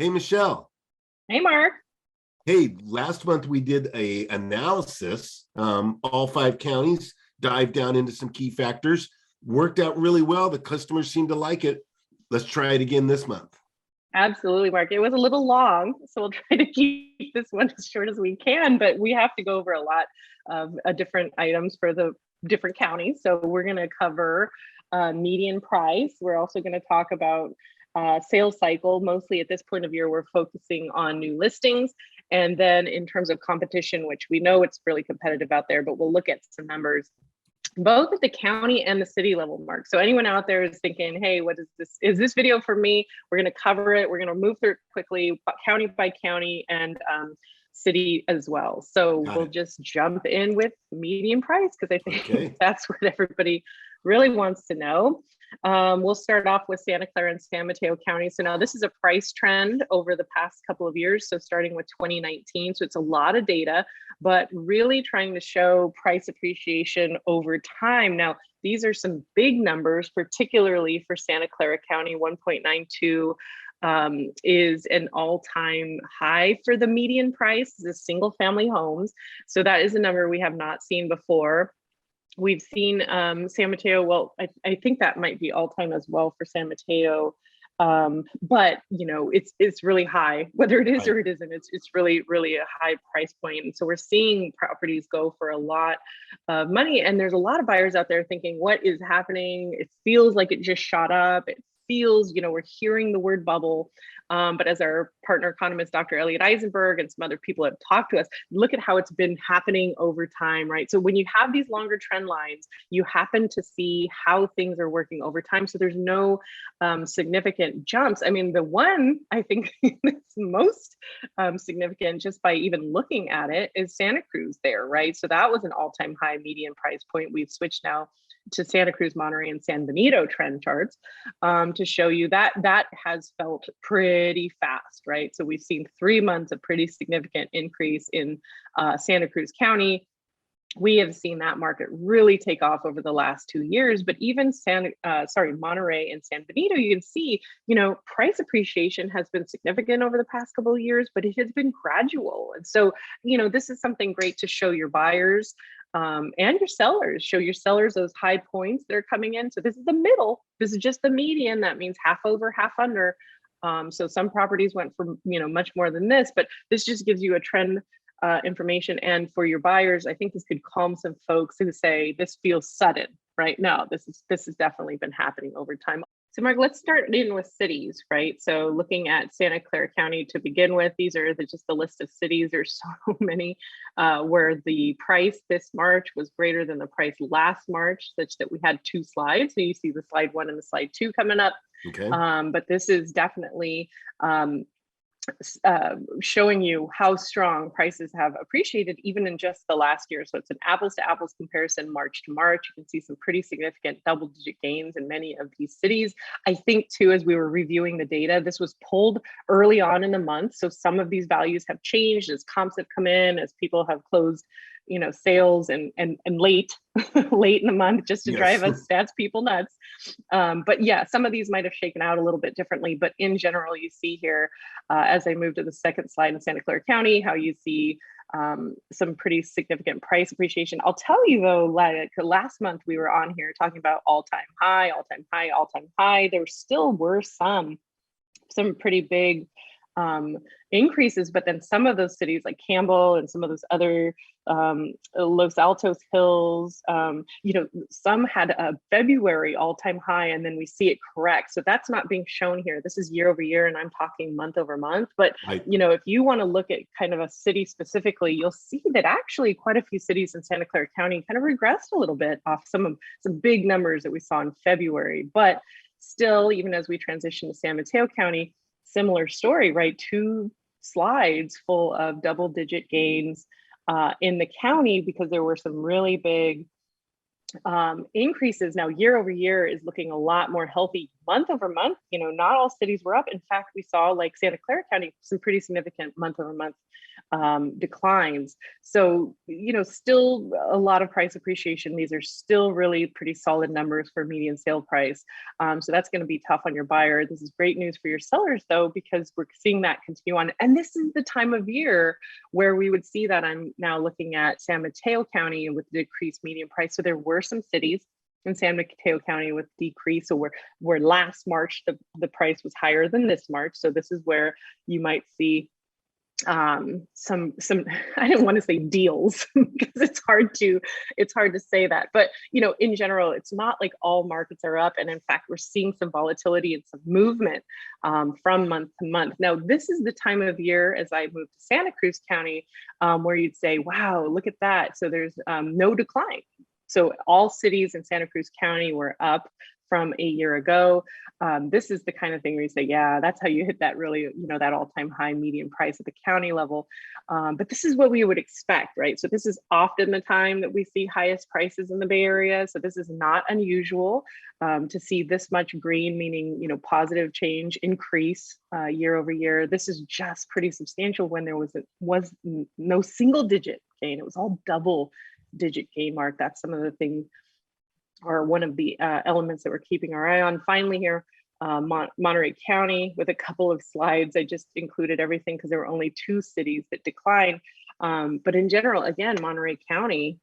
Hey, Michelle. Hey, Mark. Hey, last month we did a analysis. All five counties dived down into some key factors. Worked out really well. The customers seem to like it. Let's try it again this month. Absolutely, Mark. It was a little long, so we'll try to keep this one as short as we can, but we have to go over a lot of different items for the different counties. So we're going to cover median price. We're also going to talk about sales cycle. Mostly at this point of year, we're focusing on new listings. And then in terms of competition, which we know it's really competitive out there, but we'll look at some numbers both at the county and the city level, Mark. So anyone out there is thinking, hey, what is this? Is this video for me? We're going to cover it. We're going to move through it quickly, county by county and city as well. So we'll just jump in with median price because I think that's what everybody really wants to know. We'll start off with Santa Clara and San Mateo County. So now this is a price trend over the past couple of years. So starting with 2019, so it's a lot of data, but really trying to show price appreciation over time. Now, these are some big numbers, particularly for Santa Clara County. 1.92 is an all-time high for the median price, the single family homes. So that is a number we have not seen before. We've seen San Mateo, well, I think that might be all-time as well for San Mateo. But you know, it's really high, whether it is or it isn't. It's really, really a high price point. And so we're seeing properties go for a lot of money. And there's a lot of buyers out there thinking, what is happening? It feels like it just shot up. It feels, you know, we're hearing the word bubble. But as our partner economist, Dr. Elliot Eisenberg, and some other people have talked to us, look at how it's been happening over time, right? So when you have these longer trend lines, you happen to see how things are working over time. So there's no significant jumps. I mean, the one I think that's most significant just by even looking at it is Santa Cruz there, right? So that was an all-time high median price point. We've switched now to Santa Cruz, Monterey, and San Benito trend charts to show you that that has felt pretty fast, right? So we've seen 3 months of pretty significant increase in Santa Cruz County. We have seen that market really take off over the last 2 years, but even Monterey and San Benito, you can see, you know, price appreciation has been significant over the past couple of years, but it has been gradual. And so, you know, this is something great to show your buyers and your sellers, show your sellers those high points that are coming in. So this is the middle, this is just the median. That means half over, half under. So some properties went for, you know, much more than this, but this just gives you a trend information. And for your buyers, I think this could calm some folks who say this feels sudden, right? No, this has definitely been happening over time. So Mark, let's start in with cities, right? So looking at Santa Clara County to begin with, these are just the list of cities. There's so many where the price this March was greater than the price last March, such that we had 2 slides. So you see the slide 1 and the slide 2 coming up. Okay. But this is definitely showing you how strong prices have appreciated even in just the last year. So it's an apples to apples comparison, March to March. You can see some pretty significant double-digit gains in many of these cities. I think too, as we were reviewing the data, this was pulled early on in the month. So some of these values have changed as comps have come in, as people have closed, you know, sales and late in the month just to drive us stats people nuts. But yeah, some of these might have shaken out a little bit differently, but in general, you see here, as I move to the second slide in Santa Clara County, how you see some pretty significant price appreciation. I'll tell you though, like last month we were on here talking about all-time high, all-time high, all-time high. There still were some pretty big increases, but then some of those cities like Campbell and some of those other Los Altos Hills, you know, some had a February all-time high, and then we see it correct. So that's not being shown here. This is year over year, and I'm talking month over month. But you know, if you want to look at kind of a city specifically, you'll see that actually quite a few cities in Santa Clara County kind of regressed a little bit off some big numbers that we saw in February. But still, even as we transition to San Mateo County, similar story, right? 2 slides full of double-digit gains in the county because there were some really big increases. Now, year over year is looking a lot more healthy month over month, not all cities were up. In fact, we saw like Santa Clara County, some pretty significant month over month declines. So, still a lot of price appreciation. These are still really pretty solid numbers for median sale price. So that's going to be tough on your buyer. This is great news for your sellers, though, because we're seeing that continue on. And this is the time of year where we would see that. I'm now looking at San Mateo County with decreased median price. So there were some cities in San Mateo County with decrease. So where last March, the price was higher than this March. So this is where you might see some I didn't want to say deals because it's hard to say that, but in general it's not like all markets are up, and in fact we're seeing some volatility and some movement from month to month. Now this is the time of year, as I move to Santa Cruz County, where you'd say, wow, look at that. So there's no decline. So all cities in Santa Cruz County were up from a year ago. This is the kind of thing where you say, yeah, that's how you hit that really, that all-time high median price at the county level. But this is what we would expect, right? So this is often the time that we see highest prices in the Bay Area. So this is not unusual to see this much green, meaning, positive change, increase year over year. This is just pretty substantial when there was no single digit gain. It was all double digit gain, Mark. That's some of the things, or one of the elements that we're keeping our eye on. Finally here, Monterey County, with a couple of slides. I just included everything because there were only 2 cities that declined. But in general, again, Monterey County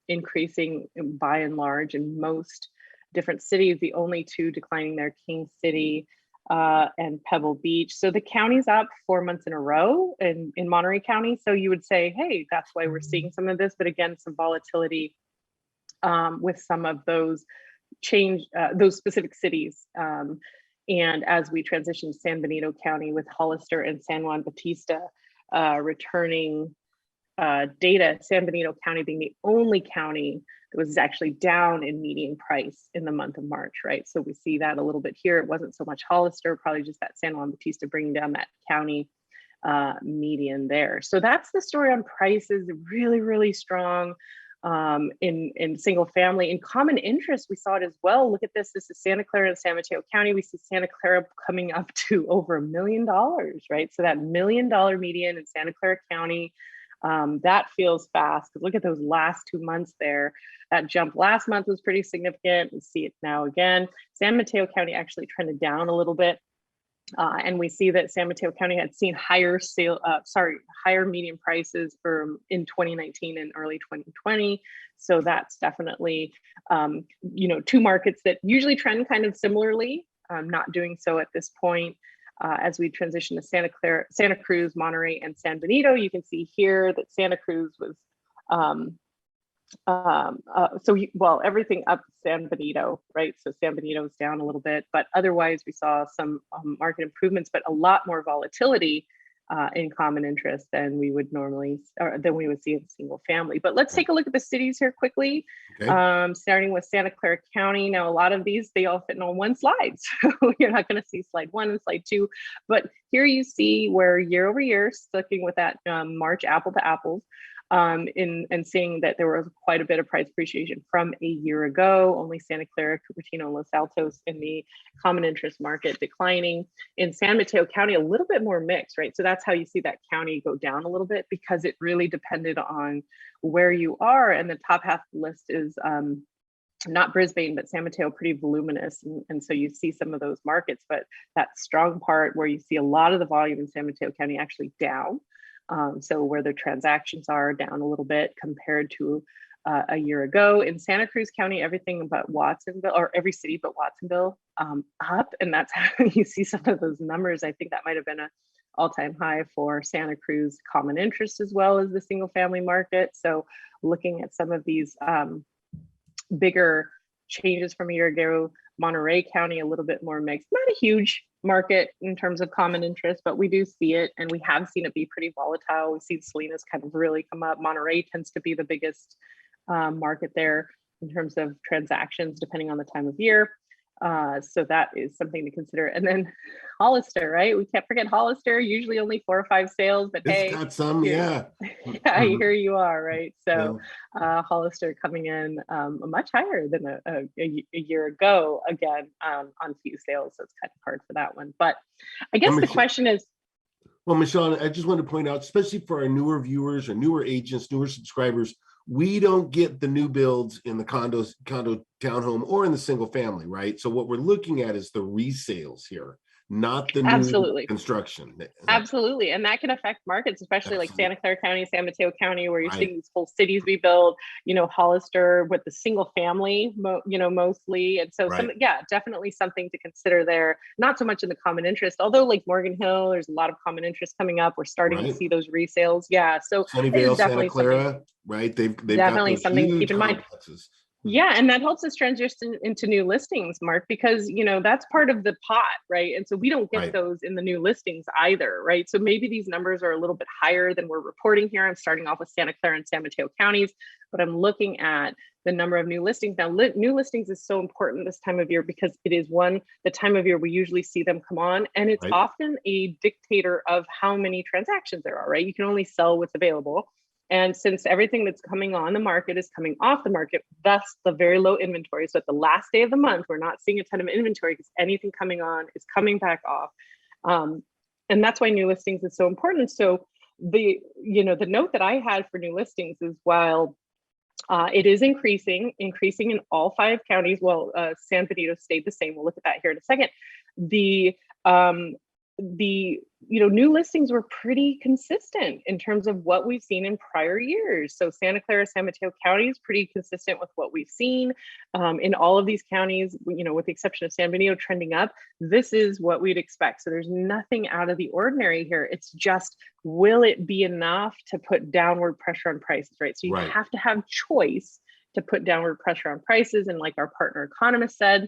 increasing by and large in most different cities. The only 2 declining there, King City and Pebble Beach. So the county's up 4 months in a row in Monterey County. So you would say, hey, that's why we're seeing some of this. But again, some volatility with some of those those specific cities. And as we transition to San Benito County with Hollister and San Juan Bautista returning data, San Benito County being the only county that was actually down in median price in the month of March, right? So we see that a little bit here. It wasn't so much Hollister, probably just that San Juan Bautista bringing down that county median there. So that's the story on prices, really, really strong. In single family. In common interest, we saw it as well. Look at this. This is Santa Clara and San Mateo County. We see Santa Clara coming up to over $1 million, right? So that $1 million median in Santa Clara County, that feels fast. Look at those last 2 months there. That jump last month was pretty significant. We see it now again. San Mateo County actually trended down a little bit. And we see that San Mateo County had seen higher median prices in 2019 and early 2020. So that's definitely, 2 markets that usually trend kind of similarly, not doing so at this point. As we transition to Santa Cruz, Monterey, and San Benito, you can see here that Santa Cruz was everything up San Benito, right? So San Benito is down a little bit, but otherwise we saw some market improvements, but a lot more volatility in common interest than we would see in single family. But let's take a look at the cities here quickly. Okay. Starting with Santa Clara County. Now, a lot of these, they all fit on one slide. So you're not going to see slide 1 and slide 2, but here you see where year over year, sticking with that March apple to apples, and seeing that there was quite a bit of price appreciation from a year ago. Only Santa Clara, Cupertino, and Los Altos in the common interest market declining. In San Mateo County, a little bit more mixed, right? So that's how you see that county go down a little bit, because it really depended on where you are. And the top half of the list is not Brisbane, but San Mateo, pretty voluminous. And so you see some of those markets, but that strong part where you see a lot of the volume in San Mateo County actually down. So where the transactions are down a little bit compared to a year ago. In Santa Cruz County, everything but Watsonville, or every city but Watsonville, up. And that's how you see some of those numbers. I think that might have been an all-time high for Santa Cruz common interest as well as the single family market. So looking at some of these bigger changes from a year ago, Monterey County, a little bit more mixed, not a huge market in terms of common interest, but we do see it, and we have seen it be pretty volatile. We've seen Salinas kind of really come up. Monterey tends to be the biggest market there in terms of transactions, depending on the time of year. So that is something to consider. And then Hollister, right? We can't forget Hollister, usually only 4 or 5 sales, but It's hey, got some, yeah. yeah, here you are, right? So Yeah. Hollister coming in much higher than a year ago, again, on few sales. So it's kind of hard for that one. But I guess the question is, well, Michelle, I just want to point out, especially for our newer viewers or newer agents, newer subscribers, we don't get the new builds in the condo townhome or in the single family, right? So what we're looking at is the resales here, not the new absolutely. construction. Absolutely. And that can affect markets, especially like Santa Clara County, San Mateo County, where you're Right. seeing these whole cities be built, Hollister with the single family, mostly. And so Right. definitely something to consider there. Not so much in the common interest, although like Morgan Hill, there's a lot of common interest coming up. We're starting to see those resales. Yeah. So Sunnyvale, Santa Clara, right? They've definitely got those something to keep huge in mind. complexes. Yeah, and that helps us transition into new listings, Mark, because that's part of the pot, right? And so we don't get those in the new listings either, right? So maybe these numbers are a little bit higher than we're reporting here. I'm starting off with Santa Clara and San Mateo counties, but I'm looking at the number of new listings. Now, new listings is so important this time of year because it is the time of year we usually see them come on, and it's often a dictator of how many transactions there are, right? You can only sell what's available. And since everything that's coming on the market is coming off the market, thus the very low inventory. So at the last day of the month, we're not seeing a ton of inventory because anything coming on is coming back off. And that's why new listings is so important. So the note that I had for new listings is while it is increasing in all 5 counties. Well, San Benito stayed the same. We'll look at that here in a second. The new listings were pretty consistent in terms of what we've seen in prior years. So Santa Clara, San Mateo County is pretty consistent with what we've seen in all of these counties, with the exception of San Benito trending up. This is what we'd expect. So there's nothing out of the ordinary here. It's just, will it be enough to put downward pressure on prices, right? So you have to have choice to put downward pressure on prices. And like our partner economist said,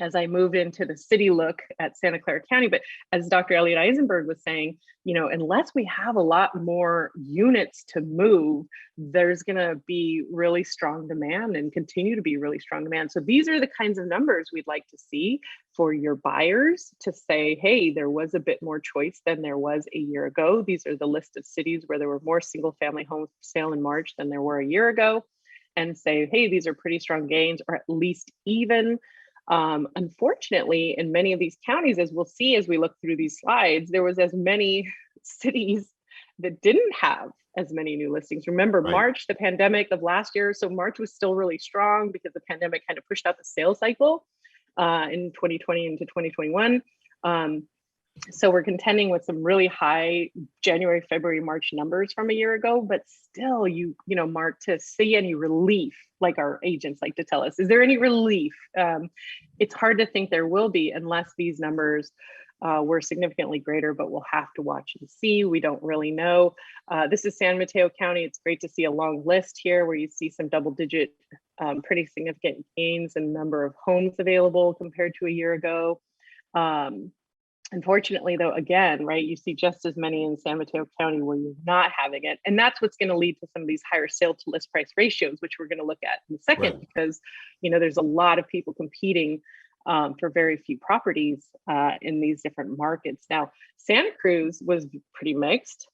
as I move into the city look at Santa Clara County, but as Dr. Elliot Eisenberg was saying, unless we have a lot more units to move, there's going to be really strong demand and continue to be really strong demand. So these are the kinds of numbers we'd like to see for your buyers to say, hey, there was a bit more choice than there was a year ago. These are the list of cities where there were more single family homes for sale in March than there were a year ago, and say, hey, these are pretty strong gains, or at least even. Unfortunately, in many of these counties, as we'll see as we look through these slides, there was as many cities that didn't have as many new listings. Remember, March, the pandemic of last year. So March was still really strong because the pandemic kind of pushed out the sales cycle in 2020 into 2021. So we're contending with some really high January, February, March numbers from a year ago, but still, Mark, to see any relief, like our agents like to tell us, is there any relief? It's hard to think there will be unless these numbers were significantly greater, but we'll have to watch and see. We don't really know. This is San Mateo County. It's great to see a long list here where you see some double-digit, pretty significant gains in number of homes available compared to a year ago. Unfortunately, though, again, right, you see just as many in San Mateo County where you're not having it. And that's what's going to lead to some of these higher sale to list price ratios, which we're going to look at in a second, because, there's a lot of people competing for very few properties in these different markets. Now, Santa Cruz was pretty mixed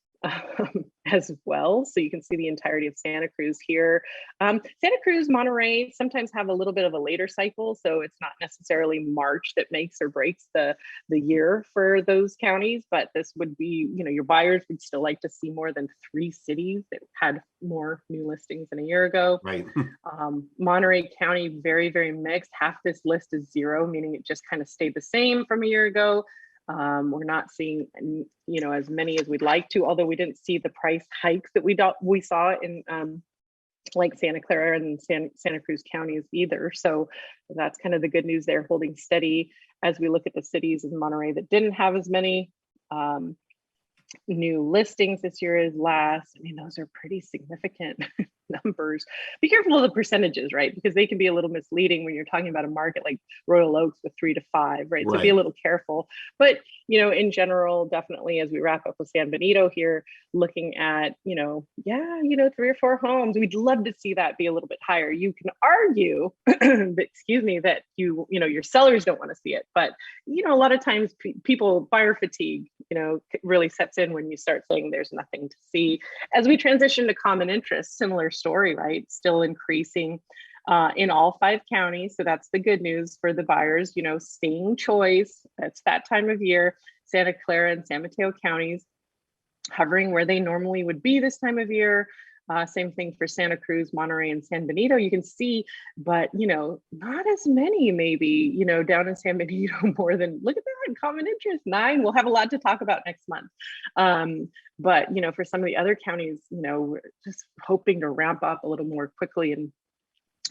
as well. So you can see the entirety of Santa Cruz here. Santa Cruz, Monterey sometimes have a little bit of a later cycle. So it's not necessarily March that makes or breaks the year for those counties, but this would be, your buyers would still like to see more than 3 cities that had more new listings than a year ago. Monterey County, very, very mixed. Half this list is 0, meaning it just kind of stayed the same from a year ago. We're not seeing, as many as we'd like to, although we didn't see the price hikes that we saw in like Santa Clara and Santa Cruz counties either. So that's kind of the good news there, holding steady as we look at the cities in Monterey that didn't have as many New listings this year is last. I mean, those are pretty significant numbers. Be careful of the percentages, right? Because they can be a little misleading when you're talking about a market like Royal Oaks with 3 to 5, right? So be a Right. little careful. But, in general, definitely as we wrap up with San Benito here, looking at, yeah, 3 or 4 homes, we'd love to see that be a little bit higher. You can argue, excuse me, that your sellers don't want to see it. But, a lot of times people, buyer fatigue, really sets in when you start saying there's nothing to see. As we transition to common interest, similar story, right? Still increasing in all 5 counties. So that's the good news for the buyers, seeing choice. That's that time of year. Santa Clara and San Mateo counties hovering where they normally would be this time of year. Same thing for Santa Cruz, Monterey, and San Benito. You can see, but not as many maybe, down in San Benito more than, look at that, common interest, 9. We'll have a lot to talk about next month. But for some of the other counties, we're just hoping to ramp up a little more quickly and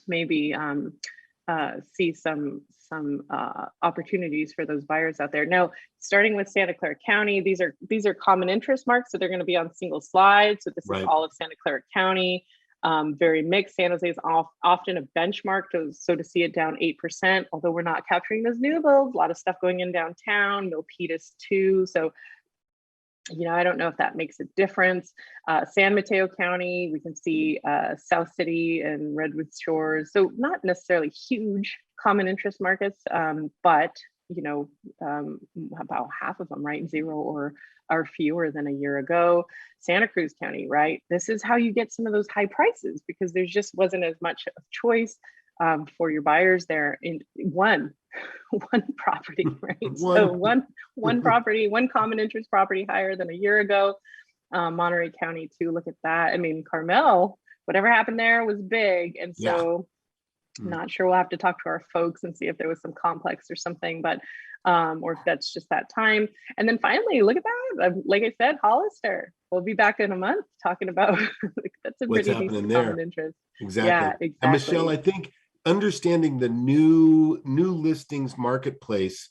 maybe see some opportunities for those buyers out there. Now, starting with Santa Clara County, these are common interest marks, so they're going to be on single slides. So this is Right. all of Santa Clara County. Very mixed. San Jose is often a benchmark, so to see it down 8%, although we're not capturing those new builds, a lot of stuff going in downtown, Milpitas too. So I don't know if that makes a difference. San Mateo County, we can see South City and Redwood Shores. So not necessarily huge common interest markets, but about half of them, right? 0 or are fewer than a year ago. Santa Cruz County, right? This is how you get some of those high prices, because there just wasn't as much of choice for your buyers there in one property, right? So one property, one common interest property higher than a year ago. Monterey County too, look at that. I mean, Carmel, whatever happened there was big. And so not sure, we'll have to talk to our folks and see if there was some complex or something, but or if that's just that time. And then finally, look at that. Like I said, Hollister. We'll be back in a month talking about that's a What's pretty happening decent there. common interest. Exactly. Yeah, exactly. And Michelle, I think understanding the new listings marketplace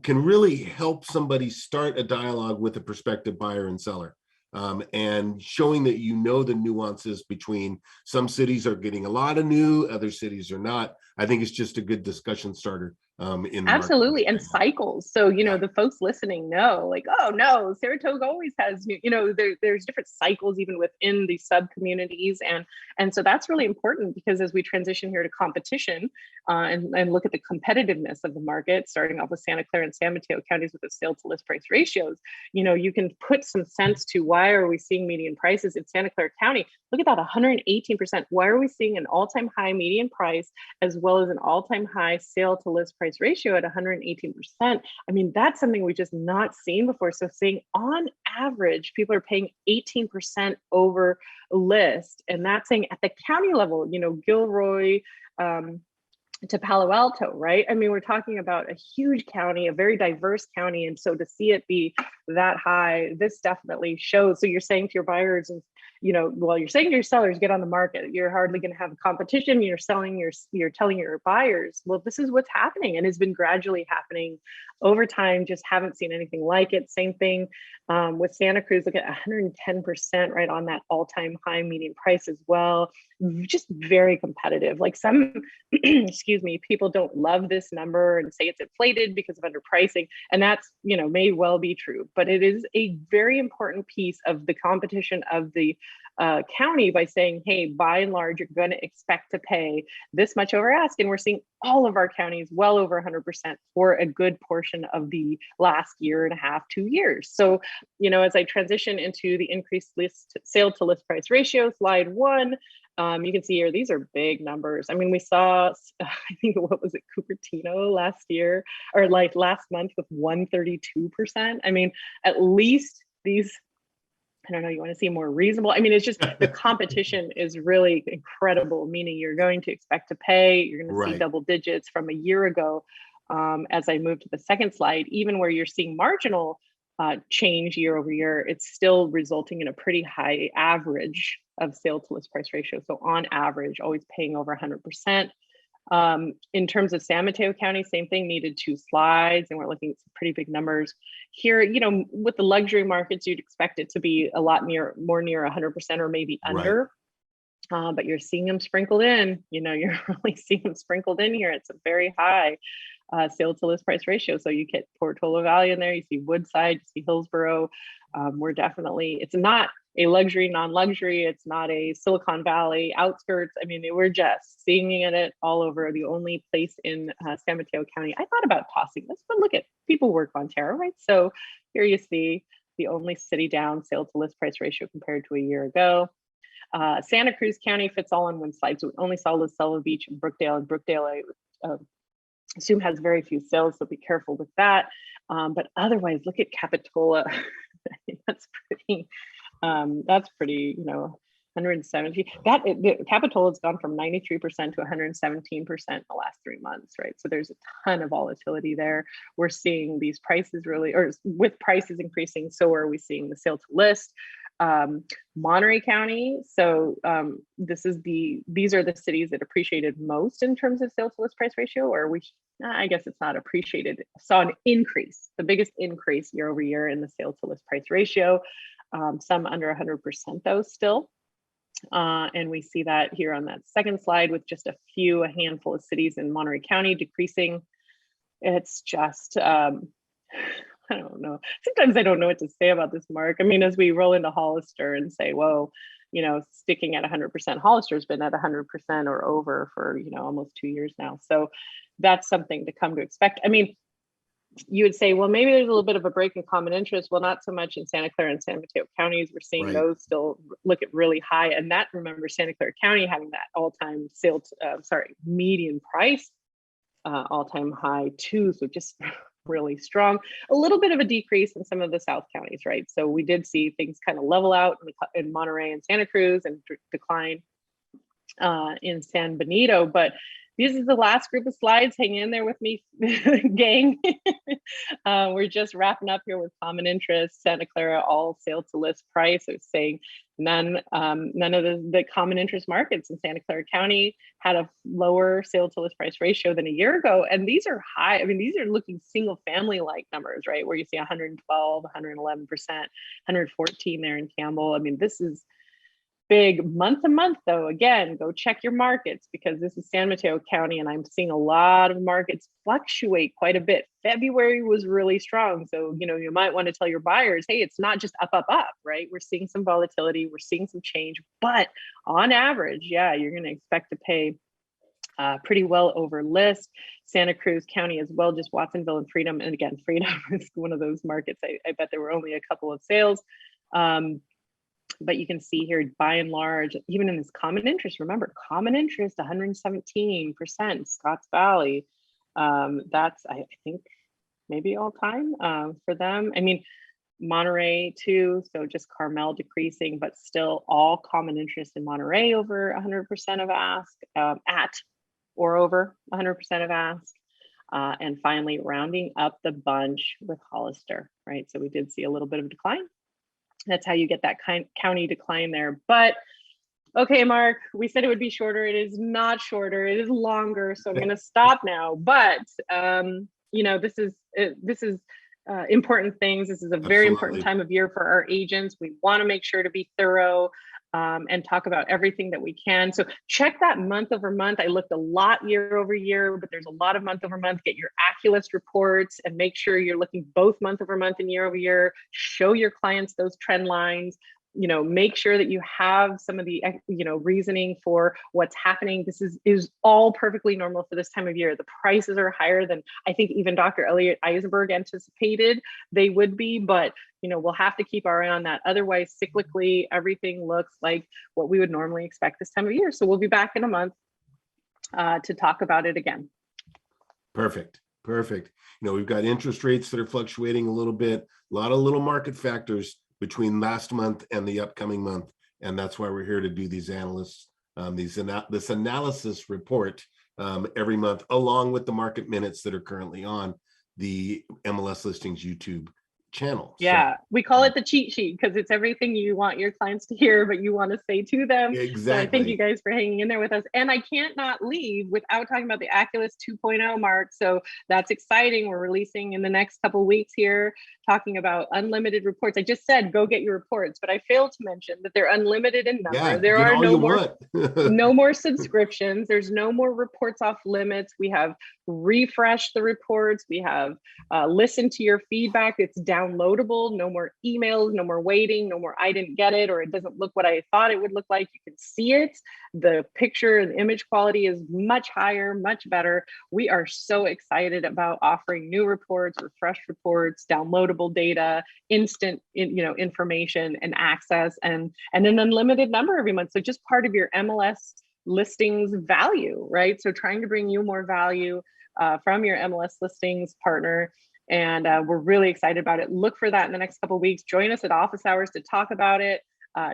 can really help somebody start a dialogue with a prospective buyer and seller. And showing that the nuances between some cities are getting a lot of new, other cities are not. I think it's just a good discussion starter in the absolutely. And cycles. So the folks listening know, like, oh no, Saratoga always has there's different cycles even within the sub communities, and so that's really important, because as we transition here to competition and look at the competitiveness of the market, starting off with Santa Clara and San Mateo counties with the sale to list price ratios, you can put some sense to why are we seeing median prices in Santa Clara County. Look at that, 118%. Why are we seeing an all-time high median price as well as an all-time high sale to list price ratio at 118%? I mean, that's something we just not seen before. So seeing on average, people are paying 18% over list, and that's saying at the county level, Gilroy, to Palo Alto, right? I mean, we're talking about a huge county, a very diverse county. And so to see it be that high, this definitely shows. So you're saying to your buyers, and you're saying to your sellers, get on the market. You're hardly going to have a competition. You're telling your buyers, well, this is what's happening, and has been gradually happening over time. Just haven't seen anything like it. Same thing with Santa Cruz. Look at 110%, right on that all-time high median price as well. Just very competitive. Like some, excuse me, people don't love this number and say it's inflated because of underpricing, and that's may well be true, but it is a very important piece of the competition of the county by saying, hey, by and large, you're going to expect to pay this much over ask. And we're seeing all of our counties well over 100% for a good portion of the last year and a half, 2 years. So, as I transition into the increased sale to list price ratio, slide 1, you can see here, these are big numbers. I mean, we saw, I think, what was it, Cupertino last year, or like last month with 132%. I mean, at least these, I don't know, you want to see more reasonable. I mean, it's just the competition is really incredible, meaning you're going to expect to pay, you're going to see double digits from a year ago. As I move to the second slide, even where you're seeing marginal change year over year, it's still resulting in a pretty high average of sale to list price ratio. So on average, always paying over 100%. In terms of San Mateo County, same thing, needed 2 slides, and we're looking at some pretty big numbers here. You know, with the luxury markets, you'd expect it to be a lot more near 100% or maybe under. Right. But you're seeing them sprinkled in. You know, you're really seeing them sprinkled in here. It's a very high sale to list price ratio. So you get Portola Valley in there, you see Woodside, you see Hillsborough. We're definitely, it's not a luxury, non-luxury. It's not a Silicon Valley outskirts. I mean, we're just seeing it all over. The only place in San Mateo County, I thought about tossing this, but look at people work Ontario, right? So here you see the only city down sale to list price ratio compared to a year ago. Santa Cruz County fits all on one slide. So we only saw Selva Beach and Brookdale. And Brookdale, I assume, has very few sales, so be careful with that. But otherwise, look at Capitola. That's pretty, you know, 170. Capitola has gone from 93% to 117% in the last 3 months, right? So there's a ton of volatility there. We're seeing these prices really, or with prices increasing, so are we seeing the sale to list. Monterey County. So these are the cities that appreciated most in terms of sale to list price ratio, or I guess it's not appreciated, saw an increase, the biggest increase year over year in the sale to list price ratio. Some under 100% though still. And we see that here on that second slide with just a handful of cities in Monterey County decreasing. It's just, I don't know. Sometimes I don't know what to say about this, Mark. I mean, as we roll into Hollister and say, whoa, you know, sticking at 100%, Hollister's been at 100% or over for, you know, almost 2 years now. So that's something to come to expect. I mean, you would say, well, maybe there's a little bit of a break in common interest. Well, not so much in Santa Clara and San Mateo counties. We're seeing those still look at really high. And that, remember, Santa Clara County having that all-time median price, all-time high too. So just really strong. A little bit of a decrease in some of the South counties, right? So we did see things kind of level out in Monterey and Santa Cruz and decline in San Benito. But this is the last group of slides. Hang in there with me, gang. We're just wrapping up here with common interest. Santa Clara, all sale to list price. I was saying none of the common interest markets in Santa Clara County had a lower sale to list price ratio than a year ago. And these are high. I mean, these are looking single family like numbers, right? Where you see 112, 111%, 114 there in Campbell. I mean, this is big month to month though. Again, go check your markets because this is San Mateo County and I'm seeing a lot of markets fluctuate quite a bit. February was really strong. So, you know, you might want to tell your buyers, hey, it's not just up, right? We're seeing some volatility, we're seeing some change, but on average, yeah, you're going to expect to pay pretty well over list. Santa Cruz County as well, just Watsonville and Freedom. And again, Freedom is one of those markets. I bet there were only a couple of sales. But you can see here, by and large, even in this common interest, remember, common interest, 117%, Scotts Valley. That's, I think, maybe all time for them. I mean, Monterey too, so just Carmel decreasing, but still all common interest in Monterey over 100% of ask, at or over 100% of ask. And finally, rounding up the bunch with Hollister, right? So we did see a little bit of decline. That's how you get that county decline there. But okay, Mark, we said it would be shorter. It is not shorter. It is longer. So I'm going to stop now. But you know, this is important things. This is a very important time of year for our agents. We want to make sure to be thorough and talk about everything that we can. So check that month over month. I looked a lot year over year, but there's a lot of month over month. Get your Aculist reports and make sure you're looking both month over month and year over year. Show your clients those trend lines. You know, make sure that you have some of the, you know, reasoning for what's happening. This is all perfectly normal for this time of year. The prices are higher than I think even Dr. Elliot Eisenberg anticipated they would be, but you know, we'll have to keep our eye on that. Otherwise, cyclically, everything looks like what we would normally expect this time of year. So we'll be back in a month to talk about it again. Perfect. You know, we've got interest rates that are fluctuating a little bit, a lot of little market factors between last month and the upcoming month. And that's why we're here to do these analysts, this analysis report every month, along with the market minutes that are currently on the MLS Listings YouTube channel. Yeah, we call it the cheat sheet because it's everything you want your clients to hear, but you want to say to them. Exactly. So I thank you guys for hanging in there with us. And I can't not leave without talking about the Aculist 2.0, Mark. So that's exciting. We're releasing in the next couple of weeks here, talking about unlimited reports. I just said, go get your reports, but I failed to mention that they're unlimited in number. Yeah, there get are all no you more want. no more subscriptions. There's no more reports off limits. We have refreshed the reports. We have listened to your feedback. It's downloadable. No more emails, no more waiting, no more I didn't get it, or it doesn't look what I thought it would look like. You can see it. The picture and image quality is much higher, much better. We are so excited about offering new reports, refreshed reports, downloadable data, instant information and access, and an unlimited number every month. So just part of your MLS listings value, right? So trying to bring you more value from your MLS listings partner. And we're really excited about it. Look for that in the next couple of weeks. Join us at office hours to talk about it,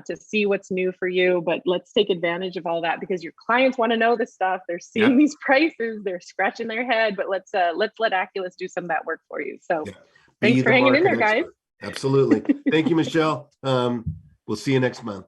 to see what's new for you. But let's take advantage of all that because your clients want to know this stuff. They're seeing these prices, they're scratching their head, but let's let Aculist do some of that work for you. So thanks for hanging in there, guys. Absolutely. Thank you, Michelle. We'll see you next month.